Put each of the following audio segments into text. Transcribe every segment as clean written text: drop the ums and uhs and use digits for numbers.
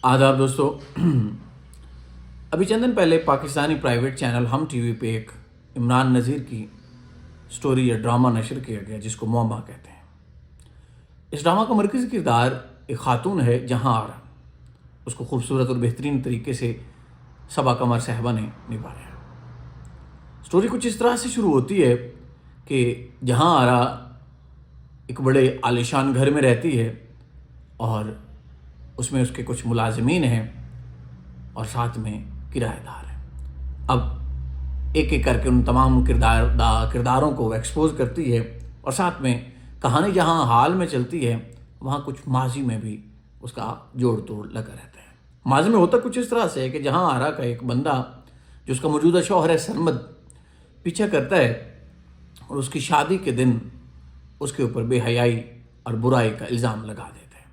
آداب دوستو، ابھی چند دن پہلے پاکستانی پرائیویٹ چینل ہم ٹی وی پہ ایک عمران نذیر کی سٹوری یا ڈرامہ نشر کیا گیا جس کو معما کہتے ہیں۔ اس ڈرامہ کا مرکزی کردار ایک خاتون ہے جہاں آرا، اس کو خوبصورت اور بہترین طریقے سے صبا قمر صاحبہ نے نبھایا ہے۔ سٹوری کچھ اس طرح سے شروع ہوتی ہے کہ جہاں آرا ایک بڑے عالیشان گھر میں رہتی ہے اور اس میں اس کے کچھ ملازمین ہیں اور ساتھ میں کرایہ دار ہیں۔ اب ایک ایک کر کے ان تمام کرداروں کو ایکسپوز کرتی ہے اور ساتھ میں کہانی جہاں حال میں چلتی ہے وہاں کچھ ماضی میں بھی اس کا جوڑ توڑ لگا رہتا ہے۔ ماضی میں ہوتا کچھ اس طرح سے ہے کہ جہاں آرا کا ایک بندہ جو اس کا موجودہ شوہر ہے سرمد پیچھا کرتا ہے اور اس کی شادی کے دن اس کے اوپر بے حیائی اور برائی کا الزام لگا دیتا ہے۔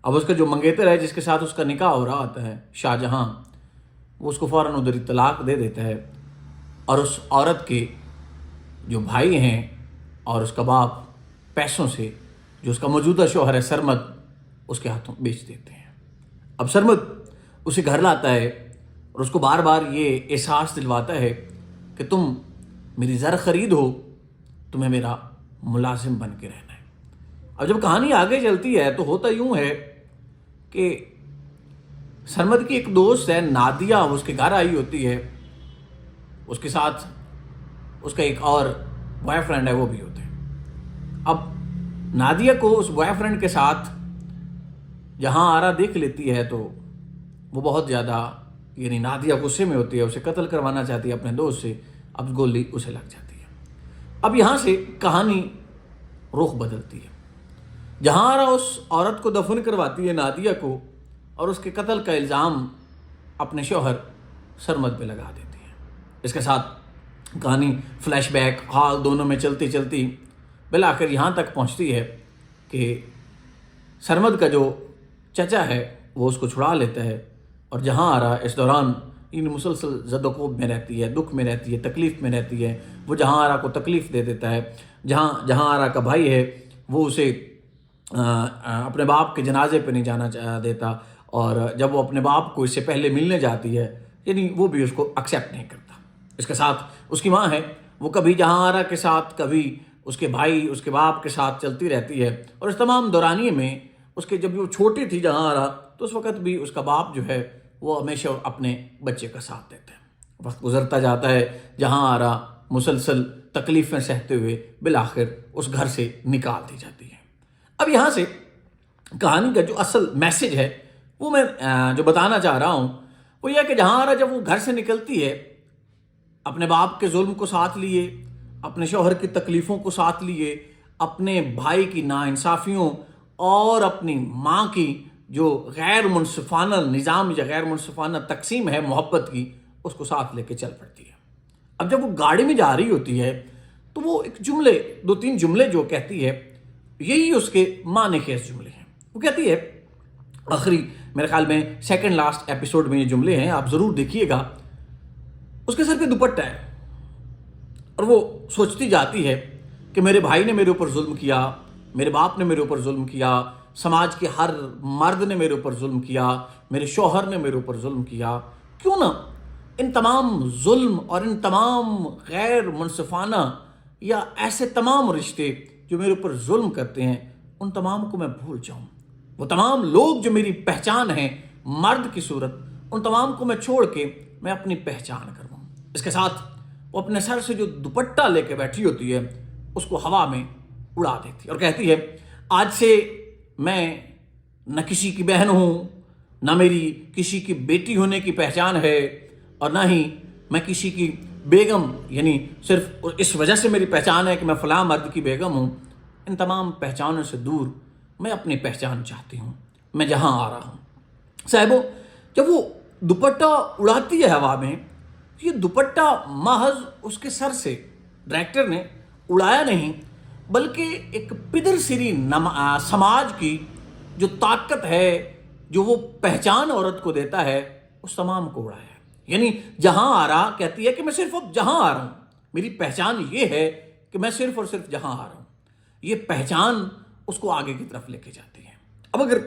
اب اس کا جو منگیتر ہے جس کے ساتھ اس کا نکاح ہو رہا ہوتا ہے شاہ جہاں، وہ اس کو فوراً ادھر طلاق دے دیتا ہے اور اس عورت کے جو بھائی ہیں اور اس کا باپ پیسوں سے جو اس کا موجودہ شوہر ہے سرمد اس کے ہاتھوں بیچ دیتے ہیں۔ اب سرمد اسے گھر لاتا ہے اور اس کو بار بار یہ احساس دلواتا ہے کہ تم میری زر خرید ہو، تمہیں میرا ملازم بن کے رہنا ہے۔ اب جب کہانی آگے چلتی ہے تو ہوتا یوں ہے کہ سرمد کی ایک دوست ہے نادیہ، وہ اس کے گھر آئی ہوتی ہے، اس کے ساتھ اس کا ایک اور بوائے فرینڈ ہے وہ بھی ہوتے ہیں۔ اب نادیہ کو اس بوائے فرینڈ کے ساتھ جہاں آرا دیکھ لیتی ہے تو وہ بہت زیادہ یعنی نادیہ غصے میں ہوتی ہے، اسے قتل کروانا چاہتی ہے اپنے دوست سے، اب گولی اسے لگ جاتی ہے۔ اب یہاں سے کہانی رخ بدلتی ہے۔ جہاں آرا اس عورت کو دفن کرواتی ہے نادیہ کو اور اس کے قتل کا الزام اپنے شوہر سرمد پہ لگا دیتی ہے۔ اس کے ساتھ کہانی فلیش بیک حال دونوں میں چلتی چلتی بالآخر یہاں تک پہنچتی ہے کہ سرمد کا جو چچا ہے وہ اس کو چھڑا لیتا ہے اور جہاں آرا اس دوران مسلسل زد و کوب میں رہتی ہے، دکھ میں رہتی ہے، تکلیف میں رہتی ہے۔ وہ جہاں آرا کو تکلیف دے دیتا ہے۔ جہاں آرا کا بھائی ہے وہ اسے اپنے باپ کے جنازے پہ نہیں جانا دیتا اور جب وہ اپنے باپ کو اس سے پہلے ملنے جاتی ہے یعنی وہ بھی اس کو ایکسیپٹ نہیں کرتا۔ اس کے ساتھ اس کی ماں ہے، وہ کبھی جہاں آرا کے ساتھ کبھی اس کے بھائی اس کے باپ کے ساتھ چلتی رہتی ہے اور اس تمام دورانیے میں اس کے جب وہ چھوٹی تھی جہاں آرا تو اس وقت بھی اس کا باپ جو ہے وہ ہمیشہ اپنے بچے کا ساتھ دیتا ہے۔ وقت گزرتا جاتا ہے، جہاں آرا مسلسل تکلیفیں سہتے ہوئے بالآخر اس گھر سے نکال دی جاتی ہے۔ اب یہاں سے کہانی کا جو اصل میسج ہے وہ میں جو بتانا چاہ رہا ہوں وہ یہ کہ جہاں آرا جب وہ گھر سے نکلتی ہے اپنے باپ کے ظلم کو ساتھ لیے، اپنے شوہر کی تکلیفوں کو ساتھ لیے، اپنے بھائی کی ناانصافیوں اور اپنی ماں کی جو غیر منصفانہ نظام یا غیر منصفانہ تقسیم ہے محبت کی، اس کو ساتھ لے کے چل پڑتی ہے۔ اب جب وہ گاڑی میں جا رہی ہوتی ہے تو وہ ایک جملے 2-3 جملے جو کہتی ہے یہی اس کے معنی خیز جملے ہیں۔ وہ کہتی ہے آخری میرے خیال میں سیکنڈ لاسٹ ایپیسوڈ میں یہ جملے ہیں، آپ ضرور دیکھیے گا۔ اس کے سر پہ دوپٹہ ہے اور وہ سوچتی جاتی ہے کہ میرے بھائی نے میرے اوپر ظلم کیا، میرے باپ نے میرے اوپر ظلم کیا، سماج کے ہر مرد نے میرے اوپر ظلم کیا، میرے شوہر نے میرے اوپر ظلم کیا، کیوں نہ ان تمام ظلم اور ان تمام غیر منصفانہ یا ایسے تمام رشتے جو میرے اوپر ظلم کرتے ہیں ان تمام کو میں بھول جاؤں۔ وہ تمام لوگ جو میری پہچان ہیں مرد کی صورت، ان تمام کو میں چھوڑ کے میں اپنی پہچان کروں۔ اس کے ساتھ وہ اپنے سر سے جو دوپٹہ لے کے بیٹھی ہوتی ہے اس کو ہوا میں اڑا دیتی اور کہتی ہے آج سے میں نہ کسی کی بہن ہوں، نہ میری کسی کی بیٹی ہونے کی پہچان ہے اور نہ ہی میں کسی کی بیگم، یعنی صرف اس وجہ سے میری پہچان ہے کہ میں فلاں مرد کی بیگم ہوں۔ ان تمام پہچانوں سے دور میں اپنی پہچان چاہتی ہوں، میں جہاں آ رہا ہوں۔ صاحبو جب وہ دوپٹہ اڑاتی ہے ہوا میں، یہ دوپٹہ محض اس کے سر سے ڈائریکٹر نے اڑایا نہیں بلکہ ایک پدر سری سماج کی جو طاقت ہے جو وہ پہچان عورت کو دیتا ہے اس تمام کو اڑایا ہے۔ یعنی جہاں آ رہا کہتی ہے کہ میں صرف اب جہاں آ رہا ہوں، میری پہچان یہ ہے کہ میں صرف اور صرف جہاں آ رہا ہوں۔ یہ پہچان اس کو آگے کی طرف لے کے جاتی ہے۔ اب اگر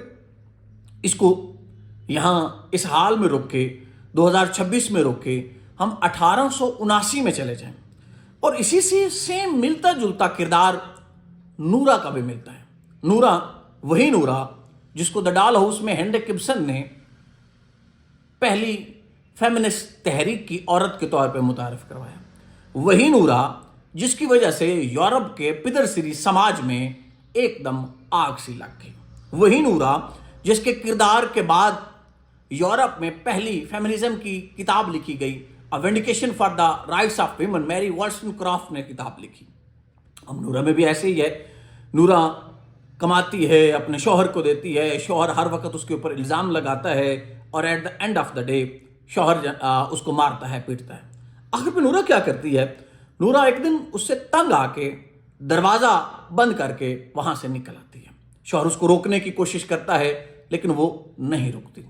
اس کو یہاں اس حال میں رک کے 2026 میں رک کے ہم 1879 میں چلے جائیں اور اسی سے سیم ملتا جلتا کردار نورا کا بھی ملتا ہے. نورا وہی نورا جس کو دا ڈال ہاؤس میں ہینری گبسن نے پہلی فیمنسٹ تحریک کی عورت کے طور پہ متعارف کروایا. وہی نورا جس کی وجہ سے یورپ کے پدرسری سماج میں ایک دم آگ سی لگ گئی. وہی نورا جس کے کردار کے بعد یورپ میں پہلی فیمنزم کی کتاب لکھی گئی، A Vindication for the Rights of Women، میری wollstonecraft نے کتاب لکھی. اب نورا میں بھی ایسے ہی ہے. نورا کماتی ہے، اپنے شوہر کو دیتی ہے، شوہر ہر وقت اس کے اوپر الزام لگاتا ہے اور at the end of the day شوہر اس کو مارتا ہے، پیٹتا ہے. آخر پہ نورا کیا کرتی ہے؟ نورا ایک دن اس سے تنگ آ کے دروازہ بند کر کے وہاں سے نکل آتی ہے. شوہر اس کو روکنے کی کوشش کرتا ہے لیکن وہ نہیں رکتی.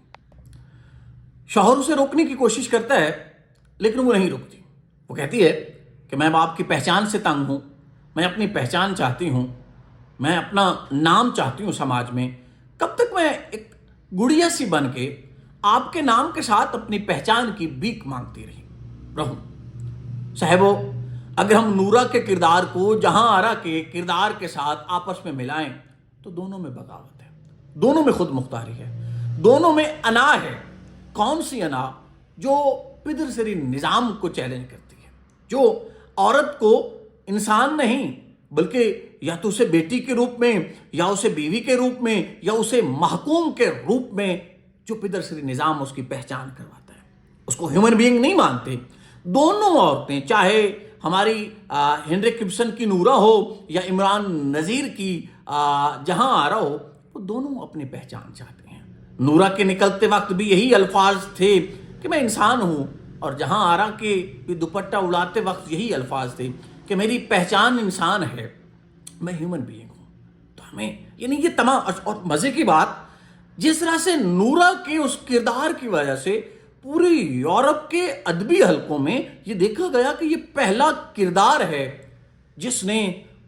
شوہر اسے روکنے کی کوشش کرتا ہے لیکن وہ نہیں رکتی. وہ کہتی ہے کہ میں آپ کی پہچان سے تنگ ہوں، میں اپنی پہچان چاہتی ہوں، میں اپنا نام چاہتی ہوں سماج میں. کب تک میں ایک گڑیا سی بن کے آپ کے نام کے ساتھ اپنی پہچان کی بھیک مانگتی رہوں؟ صاحبو، اگر ہم نورا کے کردار کو جہاں آرا کے کردار کے ساتھ آپس میں ملائیں تو دونوں میں بغاوت ہے، دونوں میں خود مختاری ہے، دونوں میں انا ہے. کون سی انا؟ جو پدرسری نظام کو چیلنج کرتی ہے، جو عورت کو انسان نہیں بلکہ یا تو اسے بیٹی کے روپ میں یا اسے بیوی کے روپ میں یا اسے محکوم کے روپ میں جو پدرسری نظام اس کی پہچان کرواتا ہے، اس کو ہیومن بینگ نہیں مانتے. دونوں عورتیں، چاہے ہماری ہینری گبسن کی نورا ہو یا عمران نذیر کی جہاں آرا ہو، وہ دونوں اپنی پہچان چاہتے ہیں. نورا کے نکلتے وقت بھی یہی الفاظ تھے کہ میں انسان ہوں، اور جہاں آرا کے بھی دوپٹہ اڑاتے وقت یہی الفاظ تھے کہ میری پہچان انسان ہے، میں ہیومن بینگ ہوں. تو ہمیں یعنی یہ تمام، اور مزے کی بات، جس طرح سے نورا کے اس کردار کی وجہ سے پوری یورپ کے ادبی حلقوں میں یہ دیکھا گیا کہ یہ پہلا کردار ہے جس نے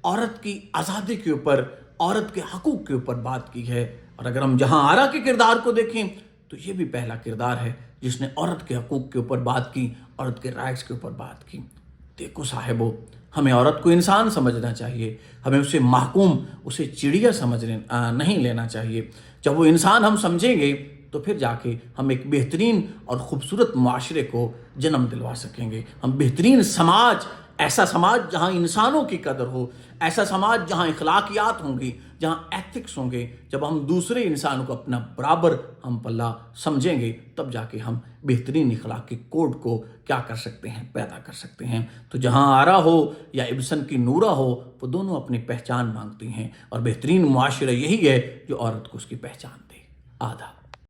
عورت کی آزادی کے اوپر، عورت کے حقوق کے اوپر بات کی ہے. اور اگر ہم جہاں آرا کے کردار کو دیکھیں تو یہ بھی پہلا کردار ہے جس نے عورت کے حقوق کے اوپر بات کی، عورت کے رائٹس کے اوپر بات کی. دیکھو صاحبو، ہمیں عورت کو انسان سمجھنا چاہیے، ہمیں اسے محکوم، اسے چڑیا نہیں لینا چاہیے. جب وہ انسان ہم سمجھیں گے تو پھر جا کے ہم ایک بہترین اور خوبصورت معاشرے کو جنم دلوا سکیں گے. ہم بہترین سماج، ایسا سماج جہاں انسانوں کی قدر ہو، ایسا سماج جہاں اخلاقیات ہوں گی، جہاں ایتھکس ہوں گے. جب ہم دوسرے انسان کو اپنا برابر ہم پلہ سمجھیں گے تب جا کے ہم بہترین اخلاقی کوڈ کو کیا کر سکتے ہیں، پیدا کر سکتے ہیں. تو جہاں آرا ہو یا ابسن کی نورا ہو، وہ دونوں اپنی پہچان مانگتی ہیں، اور بہترین معاشرہ یہی ہے جو عورت کو اس کی پہچان دے. آدھا